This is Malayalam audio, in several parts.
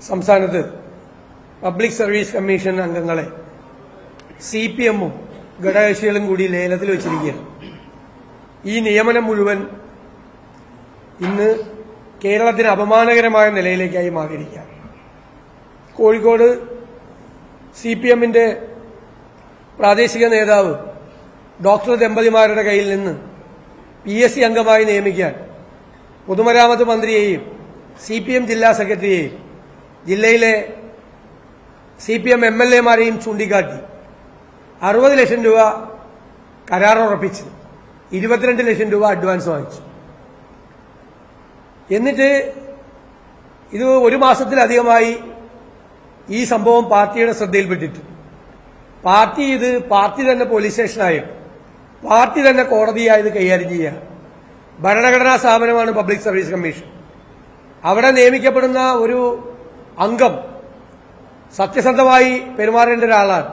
സംസ്ഥാനത്ത് പബ്ലിക് സർവീസ് കമ്മീഷൻ അംഗങ്ങളെ സിപിഎമ്മും ഘടകകക്ഷികളും കൂടി ലേലത്തിൽ വെച്ചിരിക്കുകയാണ്. ഈ നിയമനം മുഴുവൻ ഇന്ന് കേരളത്തിന് അപമാനകരമായ നിലയിലേക്കായി മാറിയിരിക്കുകയാണ്. കോഴിക്കോട് സിപിഎമ്മിന്റെ പ്രാദേശിക നേതാവ് ഡോക്ടർ ദമ്പതിമാരുടെ കയ്യിൽ നിന്ന് PSC അംഗമായി നിയമിക്കാൻ പൊതുമരാമത്ത് മന്ത്രിയെയും CPM ജില്ലാ സെക്രട്ടറിയെയും ജില്ലയിലെ CPM MLA-മാരെയും ചൂണ്ടിക്കാട്ടി 60 ലക്ഷം രൂപ കരാറുറപ്പിച്ച് 22 ലക്ഷം രൂപ അഡ്വാൻസ് വാങ്ങിച്ചു. എന്നിട്ട് ഇത് ഒരു മാസത്തിലധികമായി ഈ സംഭവം പാർട്ടിയുടെ ശ്രദ്ധയിൽപ്പെട്ടിട്ട് പാർട്ടി തന്നെ പോലീസ് സ്റ്റേഷനായും പാർട്ടി തന്നെ കോടതിയായത് കൈകാര്യം ചെയ്യുക. ഭരണഘടനാ സ്ഥാപനമാണ് പബ്ലിക് സർവീസ് കമ്മീഷൻ. അവിടെ നിയമിക്കപ്പെടുന്ന ഒരു അംഗം സത്യസന്ധമായി പെരുമാറേണ്ട ഒരാളാണ്.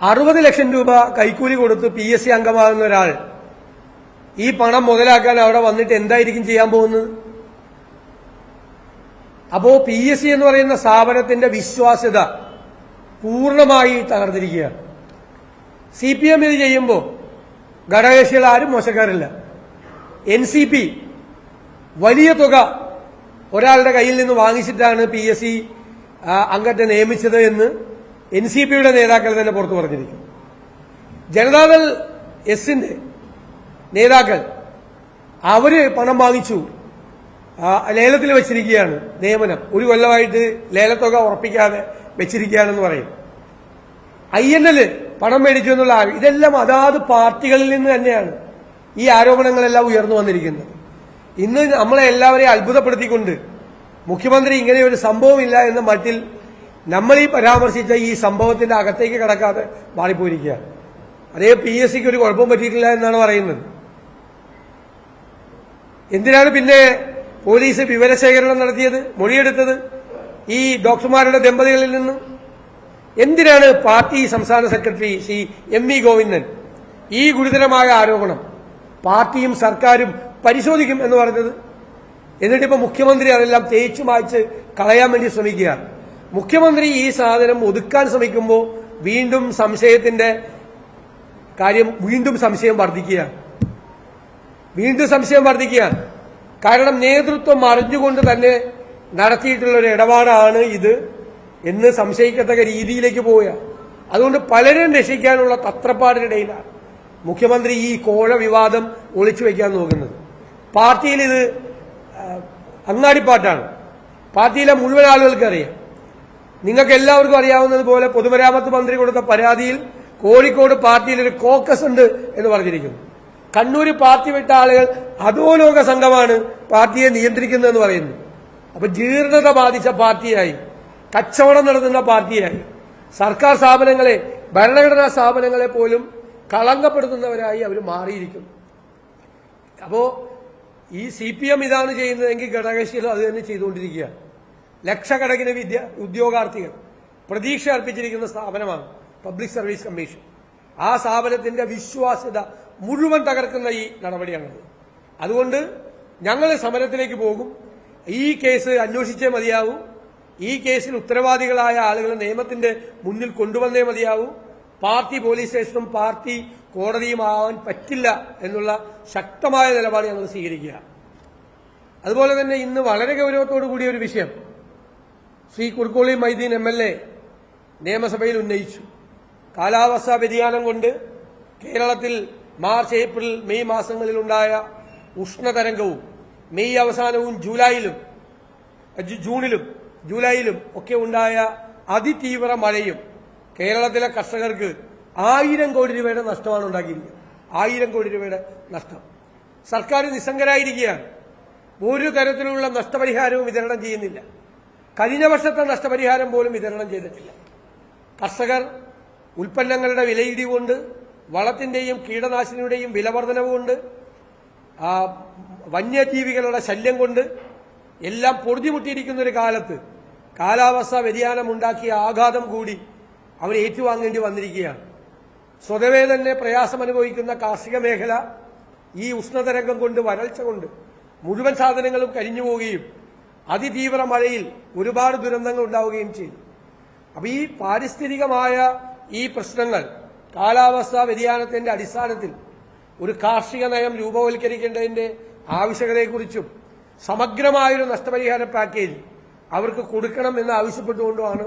60 ലക്ഷം രൂപ കൈക്കൂലി കൊടുത്ത് PSC അംഗമാകുന്ന ഒരാൾ ഈ പണം മുതലാക്കാൻ അവിടെ വന്നിട്ട് എന്തായിരിക്കും ചെയ്യാൻ പോകുന്നത്? അപ്പോ PSC എന്ന് പറയുന്ന സ്ഥാപനത്തിന്റെ വിശ്വാസ്യത പൂർണ്ണമായി തകർന്നിരിക്കുകയാണ്. CPM ഇത് ചെയ്യുമ്പോൾ ഘടകകക്ഷികൾ ആരും മോശക്കാരില്ല. NCP വലിയ തുക ഒരാളുടെ കയ്യിൽ നിന്ന് വാങ്ങിച്ചിട്ടാണ് PSC അംഗത്തെ നിയമിച്ചത് എന്ന് NCPയുടെ നേതാക്കൾ തന്നെ പുറത്തു പറഞ്ഞിരിക്കുന്നു. ജനതാദൾ എസിന്റെ നേതാക്കൾ അവര് പണം വാങ്ങിച്ചു ലേലത്തിൽ വെച്ചിരിക്കുകയാണ്. നിയമനം ഒരു കൊല്ലമായിട്ട് ലേലത്തുക ഉറപ്പിക്കാതെ വെച്ചിരിക്കുകയാണെന്ന് പറയും. INL പണം മേടിച്ചു എന്നുള്ള ഇതെല്ലാം അതാത് പാർട്ടികളിൽ നിന്ന് തന്നെയാണ് ഈ ആരോപണങ്ങളെല്ലാം ഉയർന്നു വന്നിരിക്കുന്നത്. ഇന്ന് നമ്മളെ എല്ലാവരെയും അത്ഭുതപ്പെടുത്തിക്കൊണ്ട് മുഖ്യമന്ത്രി ഇങ്ങനെ ഒരു സംഭവമില്ല എന്ന മട്ടിൽ നമ്മൾ ഈ പരാമർശിച്ച ഈ സംഭവത്തിന്റെ അകത്തേക്ക് കടക്കാതെ മാറിപ്പോയിരിക്കുകയാണ്. അതേ PSCക്ക് ഒരു കുഴപ്പം പറ്റിയിട്ടില്ല എന്നാണ് പറയുന്നത്. എന്തിനാണ് പിന്നെ പോലീസ് വിവരശേഖരണം നടത്തിയത്, മൊഴിയെടുത്തത് ഈ ഡോക്ടർമാരുടെ ദമ്പതികളിൽ നിന്ന്? എന്തിനാണ് പാർട്ടി സംസ്ഥാന സെക്രട്ടറി ശ്രീ MV ഗോവിന്ദൻ ഈ ഗുരുതരമായ ആരോപണം പാർട്ടിയും സർക്കാരും പരിശോധിക്കും എന്ന് പറഞ്ഞത്? എന്നിട്ടിപ്പോ മുഖ്യമന്ത്രി അതെല്ലാം തേച്ചു മായ്ച്ച് കളയാൻ വേണ്ടി ശ്രമിക്കുകയാണ്. മുഖ്യമന്ത്രി ഈ സാധനം ഒതുക്കാൻ ശ്രമിക്കുമ്പോൾ വീണ്ടും സംശയത്തിന്റെ കാര്യം സംശയം വർദ്ധിക്കുകയാണ്. കാരണം നേതൃത്വം അറിഞ്ഞുകൊണ്ട് തന്നെ നടത്തിയിട്ടുള്ള ഒരു ഇടപാടാണ് ഇത് എന്ന് സംശയിക്കത്തക്ക രീതിയിലേക്ക് പോവുക. അതുകൊണ്ട് പലരും രക്ഷിക്കാനുള്ള തത്രപ്പാടിനിടയിലാണ് മുഖ്യമന്ത്രി ഈ കോഴ വിവാദം ഒളിച്ചു വയ്ക്കാൻ നോക്കുന്നത്. പാർട്ടിയിൽ ഇത് അങ്ങാടിപ്പാട്ടാണ്. പാർട്ടിയിലെ മുഴുവൻ ആളുകൾക്ക് അറിയാം. നിങ്ങൾക്ക് എല്ലാവർക്കും അറിയാവുന്നതുപോലെ പൊതുമരാമത്ത് മന്ത്രി കൊടുത്ത പരാതിയിൽ കോഴിക്കോട് പാർട്ടിയിൽ ഒരു കോക്കസ് ഉണ്ട് എന്ന് പറഞ്ഞിരിക്കുന്നു. കണ്ണൂർ പാർട്ടി വിട്ട ആളുകൾ അധോലോക സംഘമാണ് പാർട്ടിയെ നിയന്ത്രിക്കുന്നതെന്ന് പറയുന്നു. അപ്പൊ ജീർണത ബാധിച്ച പാർട്ടിയായി, കച്ചവടം നടത്തുന്ന പാർട്ടിയായി, സർക്കാർ സ്ഥാപനങ്ങളെ, ഭരണഘടനാ സ്ഥാപനങ്ങളെ പോലും കളങ്കപ്പെടുത്തുന്നവരായി അവർ മാറിയിരിക്കുന്നു. അപ്പോ ഈ CPM ഇതാണ് ചെയ്യുന്നതെങ്കിൽ ഘടകകക്ഷികൾ അത് തന്നെ ചെയ്തുകൊണ്ടിരിക്കുകയാണ്. ലക്ഷക്കണക്കിന് ഉദ്യോഗാർത്ഥികൾ പ്രതീക്ഷ അർപ്പിച്ചിരിക്കുന്ന സ്ഥാപനമാണ് പബ്ലിക് സർവീസ് കമ്മീഷൻ. ആ സ്ഥാപനത്തിന്റെ വിശ്വാസ്യത മുഴുവൻ തകർക്കുന്ന ഈ നടപടിയാണത്. അതുകൊണ്ട് ഞങ്ങൾ സമരത്തിലേക്ക് പോകും. ഈ കേസ് അന്വേഷിച്ചേ മതിയാവൂ. ഈ കേസിൽ ഉത്തരവാദികളായ ആളുകളെ നിയമത്തിന്റെ മുന്നിൽ കൊണ്ടുവന്നേ മതിയാവൂ. പാർട്ടി പോലീസ് സ്റ്റേഷനും പാർട്ടി കോടതിയും ആവാൻ പറ്റില്ല എന്നുള്ള ശക്തമായ നിലപാട് ഞങ്ങൾ സ്വീകരിക്കുക. അതുപോലെ തന്നെ ഇന്ന് വളരെ ഗൌരവത്തോടു കൂടിയ ഒരു വിഷയം ശ്രീ കുർക്കോളി മൈദീൻ MLA നിയമസഭയിൽ ഉന്നയിച്ചു. കാലാവസ്ഥാ വ്യതിയാനം കൊണ്ട് കേരളത്തിൽ മാർച്ച്, ഏപ്രിൽ, മെയ് മാസങ്ങളിലുണ്ടായ ഉഷ്ണതരംഗവും മെയ് അവസാനവും ജൂലൈയിലും ഒക്കെ ഉണ്ടായ അതിതീവ്ര മഴയും കേരളത്തിലെ കർഷകർക്ക് 1000 കോടി രൂപയുടെ നഷ്ടമാണ് ഉണ്ടാക്കിയിരിക്കുന്നത്. 1000 കോടി രൂപയുടെ നഷ്ടം. സർക്കാർ നിസ്സംഗരായിരിക്കുകയാണ്. ഒരു തരത്തിലുള്ള നഷ്ടപരിഹാരവും വിതരണം ചെയ്യുന്നില്ല. കഴിഞ്ഞ വർഷത്തെ നഷ്ടപരിഹാരം പോലും വിതരണം ചെയ്തിട്ടില്ല. കർഷകർ ഉൽപ്പന്നങ്ങളുടെ വിലയിടിവുകൊണ്ട്, വളത്തിന്റെയും കീടനാശിനിയുടെയും വിലവർദ്ധനവ് കൊണ്ട്, വന്യജീവികളുടെ ശല്യം കൊണ്ട് എല്ലാം പൊറുതിമുട്ടിയിരിക്കുന്ന ഒരു കാലത്ത് കാലാവസ്ഥാ വ്യതിയാനം ഉണ്ടാക്കിയ ആഘാതം കൂടി അവർ ഏറ്റുവാങ്ങേണ്ടി വന്നിരിക്കുകയാണ്. സ്വതവേ തന്നെ പ്രയാസം അനുഭവിക്കുന്ന കാർഷിക മേഖല ഈ ഉഷ്ണതരംഗം കൊണ്ട്, വരൾച്ച കൊണ്ട് മുഴുവൻ സാധനങ്ങളും കരിഞ്ഞു പോവുകയും അതിതീവ്ര മഴയിൽ ഒരുപാട് ദുരന്തങ്ങൾ ഉണ്ടാവുകയും ചെയ്തു. അപ്പൊ ഈ പാരിസ്ഥിതികമായ ഈ പ്രശ്നങ്ങൾ, കാലാവസ്ഥാ വ്യതിയാനത്തിന്റെ അടിസ്ഥാനത്തിൽ ഒരു കാർഷിക നയം രൂപവൽക്കരിക്കേണ്ടതിന്റെ ആവശ്യകതയെക്കുറിച്ചും സമഗ്രമായൊരു നഷ്ടപരിഹാര പാക്കേജ് അവർക്ക് കൊടുക്കണം എന്ന് ആവശ്യപ്പെട്ടുകൊണ്ടുമാണ്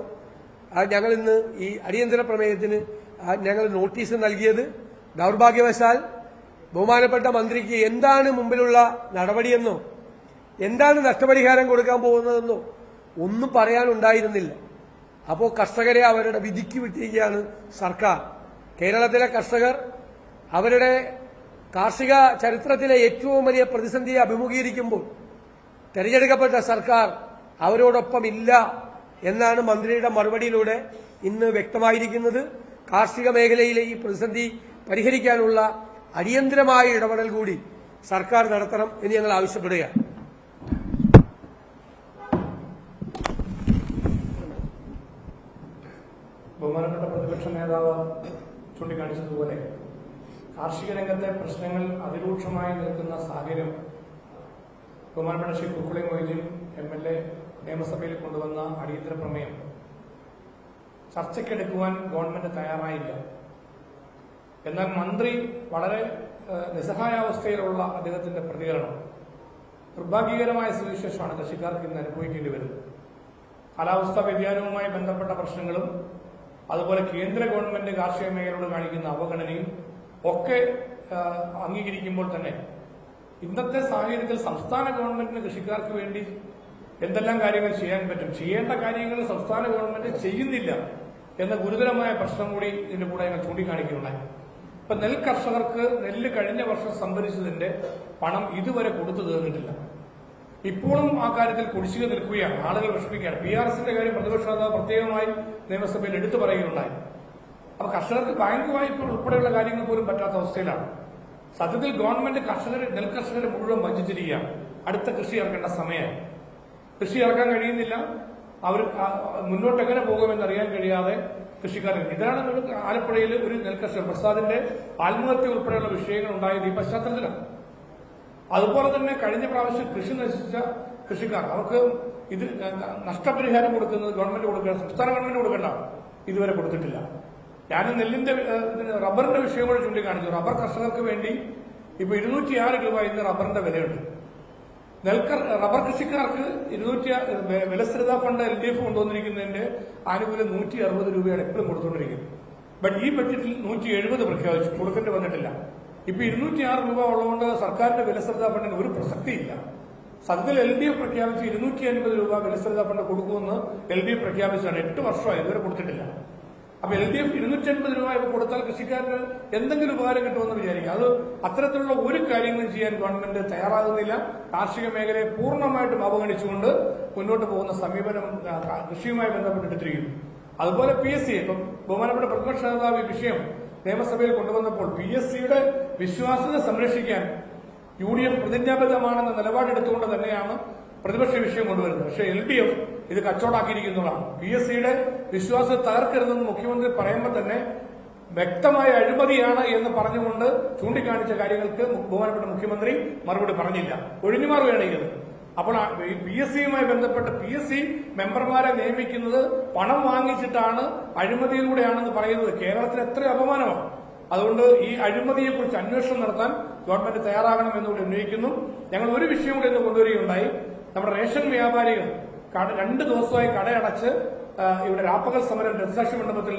ഞങ്ങൾ ഇന്ന് ഈ അടിയന്തര പ്രമേയത്തിന് ഞങ്ങൾ നോട്ടീസ് നൽകിയത്. ദൗർഭാഗ്യവശാൽ ബഹുമാനപ്പെട്ട മന്ത്രിക്ക് എന്താണ് മുമ്പിലുള്ള നടപടിയെന്നോ എന്താണ് നഷ്ടപരിഹാരം കൊടുക്കാൻ പോകുന്നതെന്നോ ഒന്നും പറയാനുണ്ടായിരുന്നില്ല. അപ്പോൾ കർഷകരെ അവരുടെ വിധിക്ക് വിട്ടിരിക്കുകയാണ് സർക്കാർ. കേരളത്തിലെ കർഷകർ അവരുടെ കാർഷിക ചരിത്രത്തിലെ ഏറ്റവും വലിയ പ്രതിസന്ധിയെ അഭിമുഖീകരിക്കുമ്പോൾ തെരഞ്ഞെടുക്കപ്പെട്ട സർക്കാർ അവരോടൊപ്പം ഇല്ല എന്നാണ് മന്ത്രിയുടെ മറുപടിയിലൂടെ ഇന്ന് വ്യക്തമായിരിക്കുന്നത്. കാർഷിക മേഖലയിലെ ഈ പ്രതിസന്ധി പരിഹരിക്കാനുള്ള അടിയന്തരമായ ഇടപെടൽ കൂടി സർക്കാർ നടത്തണം എന്ന് ഞങ്ങൾ ആവശ്യപ്പെടുകയാണ്. ബഹുമാനപ്പെട്ട പ്രതിപക്ഷ നേതാവ് ചൂണ്ടിക്കാണിച്ചതുപോലെ കാർഷിക രംഗത്തെ പ്രശ്നങ്ങൾ അതിരൂക്ഷമായി നിൽക്കുന്ന സാഹചര്യം ബഹുമാനപ്പെട്ട ശ്രീ കുക്കുളി മൊയ്തീൻ MLA നിയമസഭയിൽ കൊണ്ടുവന്ന അടിയന്തര പ്രമേയം ചർച്ചയ്ക്കെടുക്കുവാൻ ഗവൺമെന്റ് തയ്യാറായില്ല. എന്നാൽ മന്ത്രി വളരെ നിസ്സഹായാവസ്ഥയിലുള്ള അദ്ദേഹത്തിന്റെ പ്രതികരണം നിർഭാഗ്യകരമായ സുവിശേഷമാണ് കൃഷിക്കാർക്ക് ഇന്ന് അനുഭവിക്കേണ്ടി വരുന്നത്. കാലാവസ്ഥാ വ്യതിയാനവുമായി ബന്ധപ്പെട്ട പ്രശ്നങ്ങളും അതുപോലെ കേന്ദ്ര ഗവൺമെന്റ് കാർഷിക മേഖലയോട് കാണിക്കുന്ന അവഗണനയും ഒക്കെ അംഗീകരിക്കുമ്പോൾ തന്നെ ഇന്നത്തെ സാഹചര്യത്തിൽ സംസ്ഥാന ഗവൺമെന്റിന് കൃഷിക്കാർക്ക് വേണ്ടി എന്തെല്ലാം കാര്യങ്ങൾ ചെയ്യാൻ പറ്റും, ചെയ്യേണ്ട കാര്യങ്ങൾ സംസ്ഥാന ഗവൺമെന്റ് ചെയ്യുന്നില്ല എന്ന ഗുരുതരമായ പ്രശ്നം കൂടി ഇതിന്റെ കൂടെ ഞങ്ങൾ ചൂണ്ടിക്കാണിക്കുകയുണ്ടായി. ഇപ്പൊ നെൽ കർഷകർക്ക് നെല്ല് കഴിഞ്ഞ വർഷം സംഭരിച്ചതിന്റെ പണം ഇതുവരെ കൊടുത്തു തീർന്നിട്ടില്ല. ഇപ്പോഴും ആ കാര്യത്തിൽ കുടിശ്ശിക നിൽക്കുകയാണ്. ആളുകൾ വിഷമിക്കുകയാണ്. PRSന്റെ കാര്യം പ്രതിപക്ഷ നേതാവ് പ്രത്യേകമായി നിയമസഭയിൽ എടുത്തു പറയുകയുണ്ടായി. അപ്പൊ കർഷകർക്ക് ബാങ്ക് വായ്പ ഉൾപ്പെടെയുള്ള കാര്യങ്ങൾ പോലും പറ്റാത്ത അവസ്ഥയിലാണ്. സത്യത്തിൽ ഗവൺമെന്റ് നെൽകർഷകരെ മുഴുവൻ വഞ്ചിച്ചിരിക്കുകയാണ്. അടുത്ത കൃഷി ഇറക്കേണ്ട സമയമായി. കൃഷി ഇറക്കാൻ കഴിയുന്നില്ല. അവർ മുന്നോട്ട് എങ്ങനെ പോകുമെന്നറിയാൻ കഴിയാതെ കൃഷിക്കാരൻ. ഇതാണ് ആലപ്പുഴയിൽ ഒരു നെൽകർഷകർ പ്രസാദിന്റെ ആത്മഹത്യ ഉൾപ്പെടെയുള്ള വിഷയങ്ങൾ ഉണ്ടായത് ഈ പശ്ചാത്തലത്തിലാണ്. അതുപോലെ തന്നെ കഴിഞ്ഞ പ്രാവശ്യം കൃഷി നശിച്ച കൃഷിക്കാർ അവർക്ക് ഇത് നഷ്ടപരിഹാരം കൊടുക്കുന്നത് ഗവൺമെന്റ് കൊടുക്കണം, സംസ്ഥാന ഗവൺമെന്റ് കൊടുക്കേണ്ട, ഇതുവരെ കൊടുത്തിട്ടില്ല. ഞാൻ നെല്ലിന്റെ റബ്ബറിന്റെ വിഷയം കൂടെ ചൂണ്ടിക്കാണിച്ചു. റബ്ബർ കർഷകർക്ക് വേണ്ടി ഇപ്പൊ 206 രൂപ ഇന്ന് റബ്ബറിന്റെ വിലയുണ്ട്. റബ്ബർ കൃഷിക്കാർക്ക് വിലസ്ഥിരതാ ഫണ്ട് LDF കൊണ്ടുവന്നിരിക്കുന്നതിന്റെ ആനുകൂല്യം 160 രൂപയാണ് എപ്പോഴും കൊടുത്തുകൊണ്ടിരിക്കുന്നത്. ബട്ട് ഈ ബഡ്ജറ്റിൽ 170 പ്രഖ്യാപിച്ചു, കൊടുക്കേണ്ടി വന്നിട്ടില്ല. ഇപ്പൊ 206 രൂപ ഉള്ളതുകൊണ്ട് സർക്കാരിന്റെ വിലസ്ഥിരതാ ഫണ്ടിന് ഒരു പ്രസക്തിയില്ല. സത്യത്തിൽ LDF പ്രഖ്യാപിച്ച് 250 രൂപ വിലസ്ഥിരതാ ഫണ്ട് കൊടുക്കുമെന്ന് LDF പ്രഖ്യാപിച്ചാണ്. 8 വർഷമായി ഇതുവരെ കൊടുത്തിട്ടില്ല. അപ്പൊ LDF 250 രൂപ കൊടുത്താൽ കൃഷിക്കാരന് എന്തെങ്കിലും ഉപകാരം കിട്ടുമെന്ന് വിചാരിക്കുക. അത് അത്തരത്തിലുള്ള ഒരു കാര്യങ്ങളും ചെയ്യാൻ ഗവൺമെന്റ് തയ്യാറാകുന്നില്ല. കാർഷിക മേഖലയെ പൂർണ്ണമായിട്ടും അവഗണിച്ചുകൊണ്ട് മുന്നോട്ട് പോകുന്ന സമീപനം കൃഷിയുമായി ബന്ധപ്പെട്ടിട്ടിരിക്കുന്നു. അതുപോലെ PSC ഇപ്പം ബഹുമാനപ്പെട്ട പ്രതിപക്ഷ നേതാവ് ഈ വിഷയം നിയമസഭയിൽ കൊണ്ടുവന്നപ്പോൾ PSCയുടെ വിശ്വാസ്യത സംരക്ഷിക്കാൻ UDF പ്രതിജ്ഞാബദ്ധമാണെന്ന നിലപാടെടുത്തുകൊണ്ട് തന്നെയാണ് പ്രതിപക്ഷ വിഷയം കൊണ്ടുവരുന്നത്. പക്ഷേ LDF ഇത് കച്ചവടാക്കിയിരിക്കുന്നതാണ്. PSCയുടെ വിശ്വാസം തകർക്കരുതെന്ന് മുഖ്യമന്ത്രി പറയുമ്പോൾ തന്നെ വ്യക്തമായ അഴിമതിയാണ് എന്ന് പറഞ്ഞുകൊണ്ട് ചൂണ്ടിക്കാണിച്ച കാര്യങ്ങൾക്ക് ബഹുമാനപ്പെട്ട മുഖ്യമന്ത്രി മറുപടി പറഞ്ഞില്ല, ഒഴിഞ്ഞുമാറുകയാണ് ചെയ്തത്. അപ്പോൾ PSCയുമായി ബന്ധപ്പെട്ട് PSC മെമ്പർമാരെ നിയമിക്കുന്നത് പണം വാങ്ങിച്ചിട്ടാണ്, അഴിമതിയിലൂടെയാണെന്ന് പറയുന്നത് കേരളത്തിൽ എത്ര അപമാനമാണ്. അതുകൊണ്ട് ഈ അഴിമതിയെക്കുറിച്ച് അന്വേഷണം നടത്താൻ ഗവൺമെന്റ് തയ്യാറാകണം എന്നുകൂടി ഉന്നയിക്കുന്നു. ഞങ്ങൾ ഒരു വിഷയം കൂടി ഇന്ന് കൊണ്ടുവരികയുണ്ടായി. നമ്മുടെ റേഷൻ വ്യാപാരികൾ 2 ദിവസമായി കടയടച്ച് ഇവിടെ രാപ്പകൽ സമരം രക്തസാക്ഷി മണ്ഡപത്തിൽ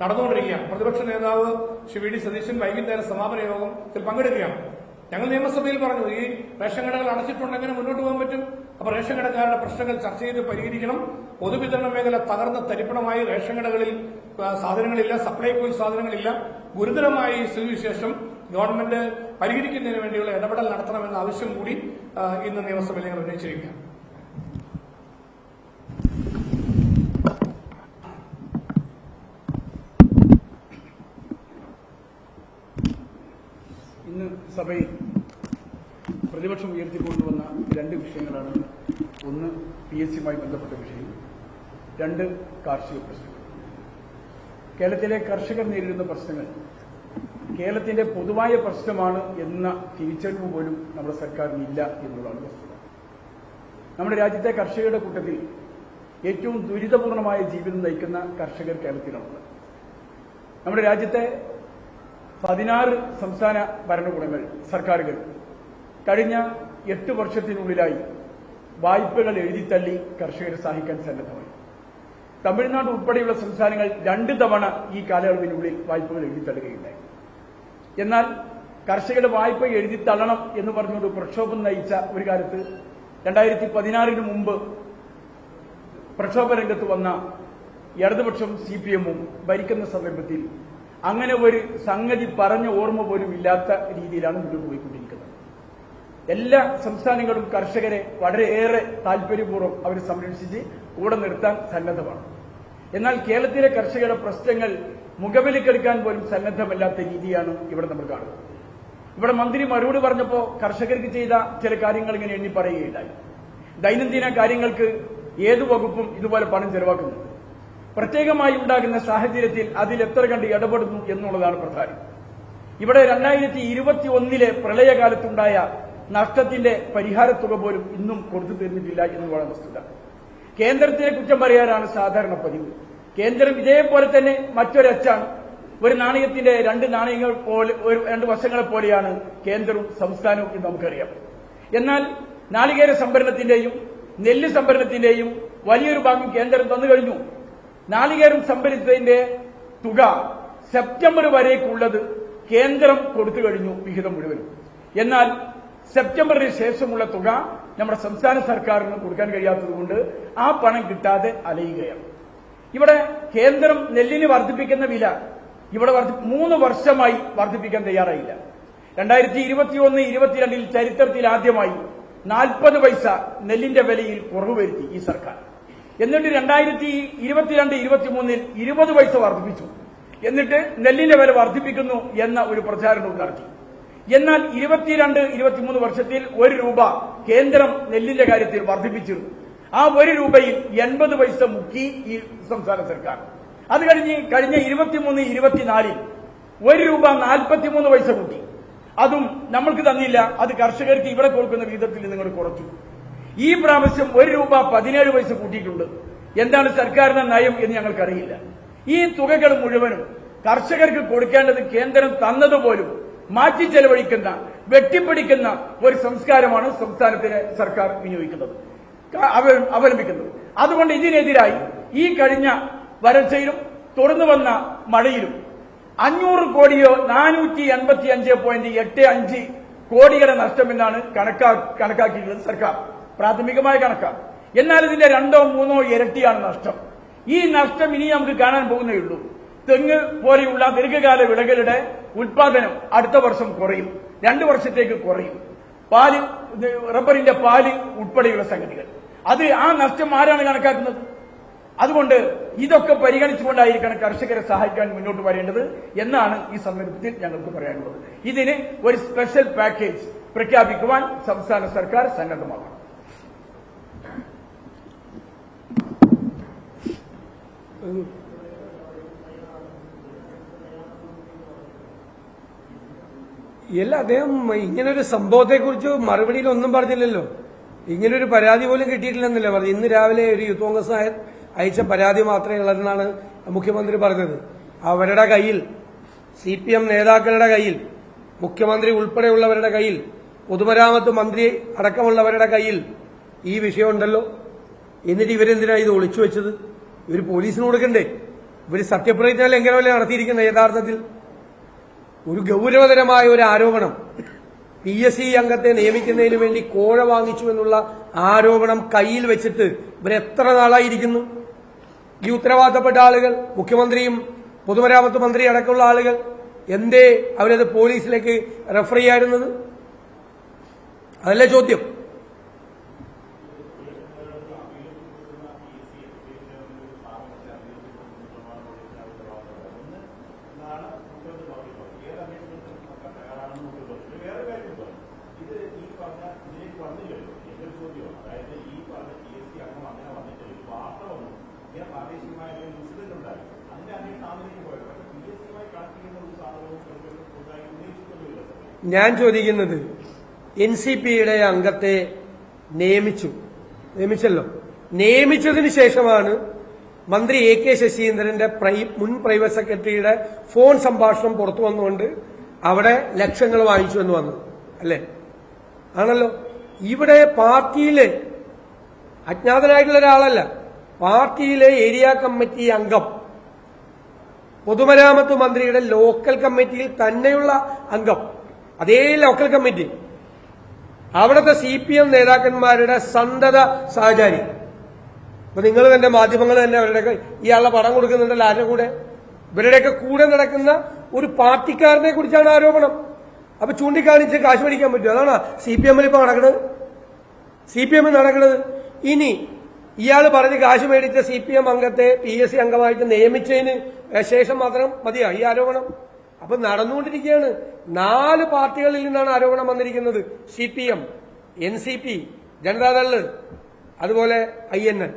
നടന്നുകൊണ്ടിരിക്കുകയാണ്. പ്രതിപക്ഷ നേതാവ് ശ്രീ VD സതീശൻ വൈകുന്നേരം സമാപന യോഗത്തിൽ പങ്കെടുക്കുകയാണ്. ഞങ്ങൾ നിയമസഭയിൽ പറഞ്ഞു, ഈ റേഷൻ കടകൾ അടച്ചിട്ടുണ്ടെങ്കിൽ മുന്നോട്ട് പോകാൻ പറ്റും. അപ്പൊ റേഷൻ കടക്കാരുടെ പ്രശ്നങ്ങൾ ചർച്ച ചെയ്ത് പരിഹരിക്കണം. പൊതുവിതരണ മേഖല തകർന്ന തരിപ്പണമായി റേഷൻ കടകളിൽ സാധനങ്ങളില്ല, സപ്ലൈകോയിൽ സാധനങ്ങളില്ല. ഗുരുതരമായ ഈ സ്ഥിതിവിശേഷം ഗവൺമെന്റ് പരിഹരിക്കുന്നതിന് വേണ്ടിയുള്ള ഇടപെടൽ നടത്തണമെന്ന ആവശ്യം കൂടി ഇന്ന് നിയമസഭയിൽ ഞങ്ങൾ ഉന്നയിച്ചിരിക്കുകയാണ്. ഇന്ന് സഭയിൽ പ്രതിപക്ഷം ഉയർത്തിക്കൊണ്ടുവന്ന 2 വിഷയങ്ങളാണ്. ഒന്ന് PSCയുമായി ബന്ധപ്പെട്ട വിഷയം, 2 കാർഷിക പ്രശ്നങ്ങൾ. കേരളത്തിലെ കർഷകർ നേരിടുന്ന പ്രശ്നങ്ങൾ കേരളത്തിന്റെ പൊതുവായ പ്രശ്നമാണ് എന്ന തിരിച്ചറിവ് പോലും നമ്മുടെ സർക്കാരിനില്ല എന്നുള്ളതാണ് വസ്തുത. നമ്മുടെ രാജ്യത്തെ കർഷകരുടെ കൂട്ടത്തിൽ ഏറ്റവും ദുരിതപൂർണമായ ജീവിതം നയിക്കുന്ന കർഷകർ കേരളത്തിലുണ്ട്. നമ്മുടെ രാജ്യത്തെ 16 സംസ്ഥാന ഭരണകൂടങ്ങൾ, സർക്കാരുകൾ കഴിഞ്ഞ 8 വർഷത്തിനുള്ളിലായി വായ്പകൾ എഴുതിത്തള്ളി കർഷകരെ സഹായിക്കാൻ സന്നദ്ധമായി. തമിഴ്നാട് ഉൾപ്പെടെയുള്ള സംസ്ഥാനങ്ങൾ 2 തവണ ഈ കാലയളവിനുള്ളിൽ വായ്പകൾ എഴുതിത്തള്ളുകയുണ്ടായി. എന്നാൽ കർഷകരുടെ വായ്പ എഴുതിത്തള്ളണം എന്ന് പറഞ്ഞുകൊണ്ട് പ്രക്ഷോഭം നയിച്ച ഒരു കാലത്ത് 2016 മുമ്പ് പ്രക്ഷോഭ രംഗത്ത് വന്ന ഇടതുപക്ഷം CPM-ഉം ഭരിക്കുന്ന സന്ദർഭത്തിൽ അങ്ങനെ ഒരു സംഗതി പറഞ്ഞ ഓർമ്മ പോലും ഇല്ലാത്ത രീതിയിലാണ് മുന്നോട്ട് പോയിക്കൊണ്ടിരിക്കുന്നത്. എല്ലാ സംസ്ഥാനങ്ങളും കർഷകരെ വളരെയേറെ താൽപര്യപൂർവ്വം അവർ സംരക്ഷിച്ച് കൂടെ നിർത്താൻ സന്നദ്ധമാണ്. എന്നാൽ കേരളത്തിലെ കർഷകരുടെ പ്രശ്നങ്ങൾ മുഖവിലക്കെടുക്കാൻ പോലും സന്നദ്ധമല്ലാത്ത രീതിയാണ് ഇവിടെ നമ്മൾ കാണുന്നത്. ഇവിടെ മന്ത്രി മറുപടി പറഞ്ഞപ്പോൾ കർഷകർക്ക് ചെയ്ത ചില കാര്യങ്ങൾ ഇങ്ങനെ എണ്ണി പറയുകയുണ്ടായി. ദൈനംദിന കാര്യങ്ങൾക്ക് ഏതു വകുപ്പും ഇതുപോലെ പണം ചെലവാക്കുന്നുണ്ട്. പ്രത്യേകമായി ഉണ്ടാകുന്ന സാഹചര്യത്തിൽ അതിൽ എത്ര കണ്ട് ഇടപെടുന്നു എന്നുള്ളതാണ് പ്രധാനം. ഇവിടെ 2021 പ്രളയകാലത്തുണ്ടായ നഷ്ടത്തിന്റെ പരിഹാരത്തുക പോലും ഇന്നും കൊടുത്തു തീർന്നിട്ടില്ല എന്നുള്ളതാണ് വസ്തുത. കേന്ദ്രത്തിനെ കുറ്റം പറയാനാണ് സാധാരണ പതിവ്. കേന്ദ്രം ഇതേപോലെ തന്നെ മറ്റൊരച്ചാണ്. ഒരു നാണയത്തിന്റെ 2 നാണയങ്ങൾ പോലെ, 2 വശങ്ങളെ പോലെയാണ് കേന്ദ്രവും സംസ്ഥാനവും എന്ന് നമുക്കറിയാം. എന്നാൽ നാളികേര സംഭരണത്തിന്റെയും നെല്ല് സംഭരണത്തിന്റെയും വലിയൊരു ഭാഗം കേന്ദ്രം തന്നു കഴിഞ്ഞു. നാളികേരം സംഭരിച്ചതിന്റെ തുക സെപ്റ്റംബർ വരേക്കുള്ളത് കേന്ദ്രം കൊടുത്തു കഴിഞ്ഞു, വിഹിതം മുഴുവനും. എന്നാൽ സെപ്റ്റംബറിന് ശേഷമുള്ള തുക നമ്മുടെ സംസ്ഥാന സർക്കാരിന് കൊടുക്കാൻ കഴിയാത്തതുകൊണ്ട് ആ പണം കിട്ടാതെ അലയുകയാണ്. ഇവിടെ കേന്ദ്രം നെല്ലിന് വർദ്ധിപ്പിക്കുന്ന വില ഇവിടെ 3 വർഷമായി വർദ്ധിപ്പിക്കാൻ തയ്യാറായില്ല. 2021-22 ചരിത്രത്തിൽ ആദ്യമായി 40 പൈസ നെല്ലിന്റെ വിലയിൽ കുറവ് വരുത്തി ഈ സർക്കാർ. എന്നിട്ട് 2022-23 20 പൈസ വർദ്ധിപ്പിച്ചു. എന്നിട്ട് നെല്ലിന്റെ വില വർദ്ധിപ്പിക്കുന്നു എന്ന ഒരു പ്രചാരണവും നടത്തി. എന്നാൽ 22-23 വർഷത്തിൽ 1 രൂപ കേന്ദ്രം നെല്ലിന്റെ കാര്യത്തിൽ വർദ്ധിപ്പിച്ചിരുന്നു. ആ 1 രൂപയിൽ 80 പൈസ മുക്കി ഈ സംസ്ഥാന സർക്കാർ. അത് കഴിഞ്ഞ് 23-24 1 രൂപ 43 പൈസ കൂട്ടി. അതും നമ്മൾക്ക് തന്നില്ല, അത് കർഷകർക്ക് ഇവിടെ കൊടുക്കുന്ന വിധത്തിൽ നിങ്ങൾ കുറച്ചു. ഈ പ്രാവശ്യം 1 രൂപ 17 പൈസ കൂട്ടിയിട്ടുണ്ട്. എന്താണ് സർക്കാരിന്റെ നയം എന്ന് ഞങ്ങൾക്കറിയില്ല. ഈ തുകകൾ മുഴുവനും കർഷകർക്ക് കൊടുക്കേണ്ടത് കേന്ദ്രം തന്നതുപോലും മാറ്റി ചെലവഴിക്കുന്ന, വെട്ടിപ്പിടിക്കുന്ന ഒരു സംസ്കാരമാണ് സംസ്ഥാനത്തിലെ സർക്കാർ വിനിയോഗിക്കുന്നത്, അവലംബിക്കുന്നത്. അതുകൊണ്ട് ഇതിനെതിരായി ഈ കഴിഞ്ഞ വരൾച്ചയിലും തുടർന്നു വന്ന മഴയിലും 500 കോടിയോ 485.85 കോടിയുടെ നഷ്ടമെന്നാണ് കണക്കാക്കിയിട്ടുള്ളത് സർക്കാർ, പ്രാഥമികമായ കണക്കാണ്. എന്നാൽ ഇതിന്റെ 2-3 ഇരട്ടിയാണ് നഷ്ടം. ഈ നഷ്ടം ഇനി നമുക്ക് കാണാൻ പോകുന്നേ ഉള്ളൂ. തെങ്ങ് പോലെയുള്ള ദീർഘകാല വിളകളുടെ ഉൽപാദനം അടുത്ത വർഷം കുറയും, 2 വർഷത്തേക്ക് കുറയും. പാല്, റബ്ബറിന്റെ പാല് ഉൾപ്പെടെയുള്ള സംഗതികൾ, അത് ആ നഷ്ടം ആരാണ് കണക്കാക്കുന്നത്? അതുകൊണ്ട് ഇതൊക്കെ പരിഗണിച്ചുകൊണ്ടായിരിക്കണം കർഷകരെ സഹായിക്കാൻ മുന്നോട്ട് വരേണ്ടത് എന്നാണ് ഈ സന്ദർഭത്തിൽ ഞങ്ങൾക്ക് പറയാനുള്ളത്. ഇതിന് ഒരു സ്പെഷ്യൽ പാക്കേജ് പ്രഖ്യാപിക്കുവാൻ സംസ്ഥാന സർക്കാർ സന്നദ്ധമാകണം. ഇല്ല, അദ്ദേഹം ഇങ്ങനൊരു സംഭവത്തെക്കുറിച്ച് മറുപടിയിൽ ഒന്നും പറഞ്ഞില്ലല്ലോ. ഇങ്ങനൊരു പരാതി പോലും കിട്ടിയിട്ടില്ലെന്നല്ലേ പറഞ്ഞു. ഇന്ന് രാവിലെ ഒരു യൂത്ത് കോൺഗ്രസ് അയച്ച പരാതി മാത്രമേ ഉള്ളതെന്നാണ് മുഖ്യമന്ത്രി പറഞ്ഞത്. അവരുടെ കയ്യിൽ, CPM നേതാക്കളുടെ കയ്യിൽ, മുഖ്യമന്ത്രി ഉൾപ്പെടെയുള്ളവരുടെ കയ്യിൽ, പൊതുമരാമത്ത് മന്ത്രി അടക്കമുള്ളവരുടെ കയ്യിൽ ഈ വിഷയമുണ്ടല്ലോ. എന്നിട്ട് ഇവരെന്തിനാണ് ഇത് ഒളിച്ചു വെച്ചത്? ഇവർ പോലീസിന് കൊടുക്കണ്ടേ? ഇവർ സത്യപ്രതിജ്ഞ ലംഘനമല്ലേ നടത്തിയിരിക്കുന്നത്? യഥാർത്ഥത്തിൽ ഒരു ഗൌരവതരമായ ഒരു ആരോപണം, PSC അംഗത്തെ നിയമിക്കുന്നതിന് വേണ്ടി കോഴ വാങ്ങിച്ചു എന്നുള്ള ആരോപണം കയ്യിൽ വെച്ചിട്ട് ഇവരെത്ര നാളായിരിക്കുന്നു? ഈ ഉത്തരവാദിത്തപ്പെട്ട ആളുകൾ, മുഖ്യമന്ത്രിയും പൊതുമരാമത്ത് മന്ത്രി അടക്കമുള്ള ആളുകൾ, എന്തേ അവരത് പോലീസിലേക്ക് റെഫർ ചെയ്യാറുന്നത്? അതല്ലേ ചോദ്യം. ഞാൻ ചോദിക്കുന്നത്, NCPയുടെ അംഗത്തെ നിയമിച്ചു, നിയമിച്ചല്ലോ. നിയമിച്ചതിന് ശേഷമാണ് മന്ത്രി എ കെ ശശീന്ദ്രന്റെ മുൻ പ്രൈവറ്റ് സെക്രട്ടറിയുടെ ഫോൺ സംഭാഷണം പുറത്തു വന്നുകൊണ്ട് അവിടെ ലക്ഷങ്ങൾ വാങ്ങിച്ചു എന്ന് വന്നത് അല്ലേ? ആണല്ലോ. ഇവിടെ പാർട്ടിയിലെ അജ്ഞാതനായിട്ടുള്ള ഒരാളല്ല, പാർട്ടിയിലെ ഏരിയ കമ്മിറ്റി അംഗം, പൊതുമരാമത്ത് മന്ത്രിയുടെ ലോക്കൽ കമ്മിറ്റിയിൽ തന്നെയുള്ള അംഗം, അതേ ലോക്കൽ കമ്മിറ്റി, അവിടുത്തെ CPM നേതാക്കന്മാരുടെ സന്തത സഹചാരി. അപ്പൊ നിങ്ങൾ തന്നെ മാധ്യമങ്ങൾ തന്നെ അവരുടെയൊക്കെ ഇയാളുടെ പടം കൊടുക്കുന്നുണ്ടല്ലോ, ആരുടെ കൂടെ? ഇവരുടെയൊക്കെ കൂടെ നടക്കുന്ന ഒരു പാർട്ടിക്കാരനെ കുറിച്ചാണ് ആരോപണം. അപ്പൊ ചൂണ്ടിക്കാണിച്ച് കാശ് മേടിക്കാൻ പറ്റും. അതാണ് CPM-ൽ ഇപ്പൊ നടക്കുന്നത്. CPM നടക്കുന്നത്. ഇനി ഇയാൾ പറഞ്ഞ് കാശ് മേടിച്ച CPM അംഗത്തെ PSC അംഗമായിട്ട് നിയമിച്ചതിന് ശേഷം മാത്രം മതിയോ ഈ ആരോപണം? അപ്പൊ നടന്നുകൊണ്ടിരിക്കുകയാണ്. 4 പാർട്ടികളിൽ നിന്നാണ് ആരോപണം വന്നിരിക്കുന്നത്. CPM, NCP, ജനതാദള്, അതുപോലെ INN,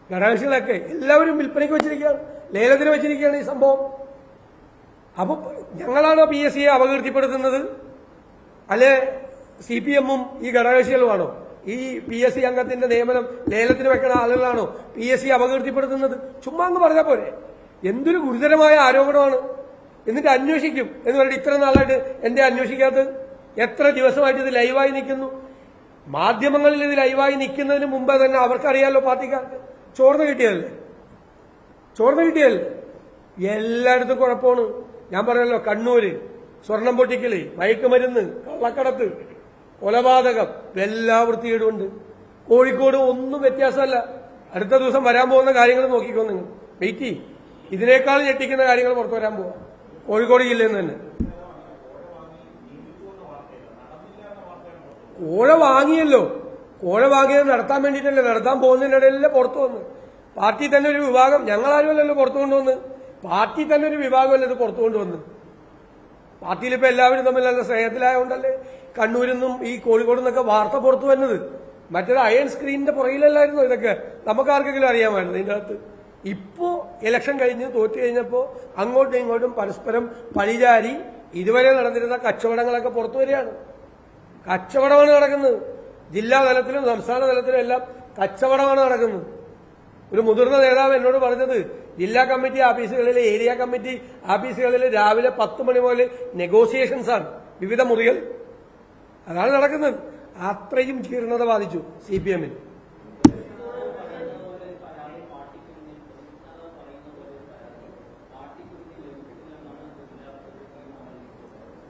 ഘടകകക്ഷികളൊക്കെ എല്ലാവരും വിൽപ്പനയ്ക്ക് വെച്ചിരിക്കുകയാണ്, ലേലത്തിന് വെച്ചിരിക്കുകയാണ് ഈ സംഭവം. അപ്പൊ ഞങ്ങളാണോ PSCയെ അപകീർത്തിപ്പെടുത്തുന്നത്? അല്ലെ CPM-ഉം ഈ ഘടകകക്ഷികളുമാണോ? ഈ PSC അംഗത്തിന്റെ നിയമനം ലേലത്തിന് വെക്കുന്ന ആളുകളാണോ PSC അപകീർത്തിപ്പെടുത്തുന്നത്? ചുമ്മാ അങ്ങ് പറഞ്ഞാൽ പോരെ. എന്തൊരു ഗുരുതരമായ ആരോപണമാണ്. എന്നിട്ട് അന്വേഷിക്കും എന്ന് പറഞ്ഞിട്ട് ഇത്ര നാളായിട്ട് എന്റെ അന്വേഷിക്കാത്തത്? എത്ര ദിവസമായിട്ട് ഇത് ലൈവായി നിൽക്കുന്നു? മാധ്യമങ്ങളിൽ ഇത് ലൈവായി നിൽക്കുന്നതിന് മുമ്പ് തന്നെ അവർക്കറിയാലോ, പാർട്ടിക്കാർക്ക് ചോർന്ന് കിട്ടിയതല്ലേ. എല്ലായിടത്തും കുഴപ്പമാണ്. ഞാൻ പറഞ്ഞല്ലോ, കണ്ണൂര് സ്വർണം പൊട്ടിക്കല്, മയക്കുമരുന്ന്, കള്ളക്കടത്ത്, കൊലപാതകം, എല്ലാ വൃത്തികേടുമുണ്ട്. കോഴിക്കോട് ഒന്നും വ്യത്യാസമല്ല. അടുത്ത ദിവസം വരാൻ പോകുന്ന കാര്യങ്ങൾ നോക്കിക്കോ നിങ്ങൾ. വെയിറ്റ് ചെയ്യും. ഇതിനേക്കാൾ ഞെട്ടിക്കുന്ന കാര്യങ്ങൾ പുറത്തു വരാൻ പോവാം കോഴിക്കോട് ജില്ലയിൽ നിന്ന് തന്നെ. കോഴ വാങ്ങിയല്ലോ. കോഴ വാങ്ങിയത് നടത്താൻ വേണ്ടിയിട്ടല്ലേ, നടത്താൻ പോകുന്നതിനിടയിലല്ലേ പുറത്തു വന്ന്. പാർട്ടി തന്നെ ഒരു വിഭാഗം, ഞങ്ങളാരുമല്ലല്ലോ പുറത്തു കൊണ്ടുവന്ന്, പാർട്ടി തന്നെ ഒരു വിഭാഗമല്ലേ ഇത് പുറത്തു കൊണ്ടുവന്ന്. പാർട്ടിയിലിപ്പോ എല്ലാവരും തമ്മിൽ നല്ല സ്നേഹത്തിലായതുകൊണ്ടല്ലേ കണ്ണൂരിൽ നിന്നും ഈ കോഴിക്കോട് നിന്നൊക്കെ വാർത്ത പുറത്തു വരുന്നത്. മറ്റൊരു അയൺ സ്ക്രീനിന്റെ പുറകിലല്ലായിരുന്നു ഇതൊക്കെ. നമുക്കാർക്കെങ്കിലും അറിയാമായിരുന്നു ഇതിന്റെ അകത്ത്. ഇപ്പോ ഇലക്ഷൻ കഴിഞ്ഞ് തോറ്റു കഴിഞ്ഞപ്പോ അങ്ങോട്ടും ഇങ്ങോട്ടും പരസ്പരം പഴിചാരി ഇതുവരെ നടന്നിരുന്ന കച്ചവടങ്ങളൊക്കെ പുറത്തു വരികയാണ്. കച്ചവടമാണ് നടക്കുന്നത്. ജില്ലാ തലത്തിലും സംസ്ഥാന തലത്തിലും എല്ലാം കച്ചവടമാണ് നടക്കുന്നത്. ഒരു മുതിർന്ന നേതാവ് എന്നോട് പറഞ്ഞത്, ജില്ലാ കമ്മിറ്റി ഓഫീസുകളിലെ ഏരിയ കമ്മിറ്റി ഓഫീസുകളിൽ രാവിലെ 10 മണി മുതൽ നെഗോസിയേഷൻസ് ആണ്, വിവിധ മുറികൾ. അതാണ് നടക്കുന്നത്. അത്രയും ജീർണത ബാധിച്ചു CPM-ന്.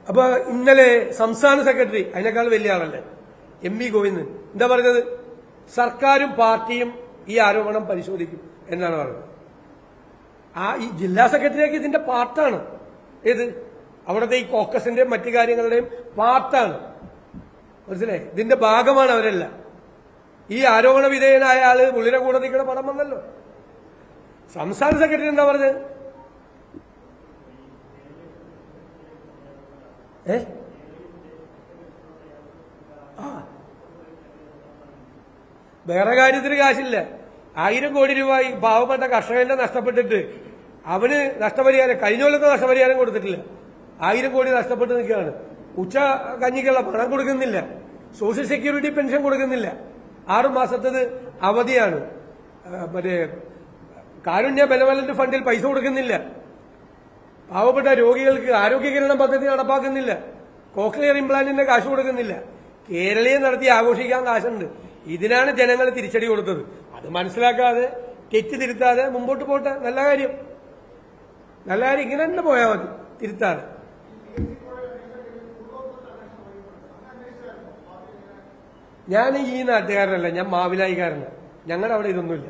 അപ്പൊ ഇന്നലെ സംസ്ഥാന സെക്രട്ടറി, അതിനേക്കാൾ വലിയ ആളല്ലേ, MV ഗോവിന്ദൻ എന്താ പറഞ്ഞത്? സർക്കാരും പാർട്ടിയും ഈ ആരോപണം പരിശോധിക്കും എന്നാണ് പറഞ്ഞത്. ഈ ജില്ലാ സെക്രട്ടറിയൊക്കെ ഇതിന്റെ പാർട്ടാണ്. ഏത് അവിടുത്തെ ഈ കോക്കസിന്റെയും മറ്റു കാര്യങ്ങളുടെയും പാർട്ടാണ്. മനസ്സിലായി? ഇതിന്റെ ഭാഗമാണ് അവരെല്ലാം. ഈ ആരോപണ വിധേയനായ ആള് പുള്ളിയുടെ കൂടെ നിൽക്കുന്ന പടം വന്നല്ലോ. സംസ്ഥാന സെക്രട്ടറി എന്താ പറഞ്ഞത്? വേറെ കാര്യത്തിന് കാശില്ല. 1000 കോടി രൂപ ഈ പാവപ്പെട്ട കർഷകന്റെ നഷ്ടപ്പെട്ടിട്ട് അവന് നഷ്ടപരിഹാരം, കഴിഞ്ഞ കൊല്ലത്തെ നഷ്ടപരിഹാരം കൊടുത്തിട്ടില്ല. 1000 കോടി നഷ്ടപ്പെട്ട് നിൽക്കുകയാണ്. ഉച്ച കഞ്ഞിക്കുള്ള പണം കൊടുക്കുന്നില്ല, സോഷ്യൽ സെക്യൂരിറ്റി പെൻഷൻ കൊടുക്കുന്നില്ല, 6 മാസത്തേത് അവധിയാണ്, മറ്റേ കാരുണ്യ ബെനവലന്റ് ഫണ്ടിൽ പൈസ കൊടുക്കുന്നില്ല, പാവപ്പെട്ട രോഗികൾക്ക് ആരോഗ്യകരണം പദ്ധതി നടപ്പാക്കുന്നില്ല, കോക്ലിയർ ഇംപ്ലാന്റിന്റെ കാശ് കൊടുക്കുന്നില്ല. കേരളീയം നടത്തി ആഘോഷിക്കാൻ കാശുണ്ട്. ഇതിനാണ് ജനങ്ങൾ തിരിച്ചടി കൊടുത്തത്. അത് മനസ്സിലാക്കാതെ, തെറ്റ് തിരുത്താതെ മുമ്പോട്ട് പോട്ടെ. നല്ല കാര്യം, നല്ല കാര്യം. ഇങ്ങനെ തന്നെ പോയാൽ മതി, തിരുത്താതെ. ഞാൻ ഈ നാട്ടുകാരനല്ല, ഞാൻ മാവിലായിക്കാരനാണ്. ഞങ്ങളുടെ അവിടെ ഇതൊന്നുമില്ല.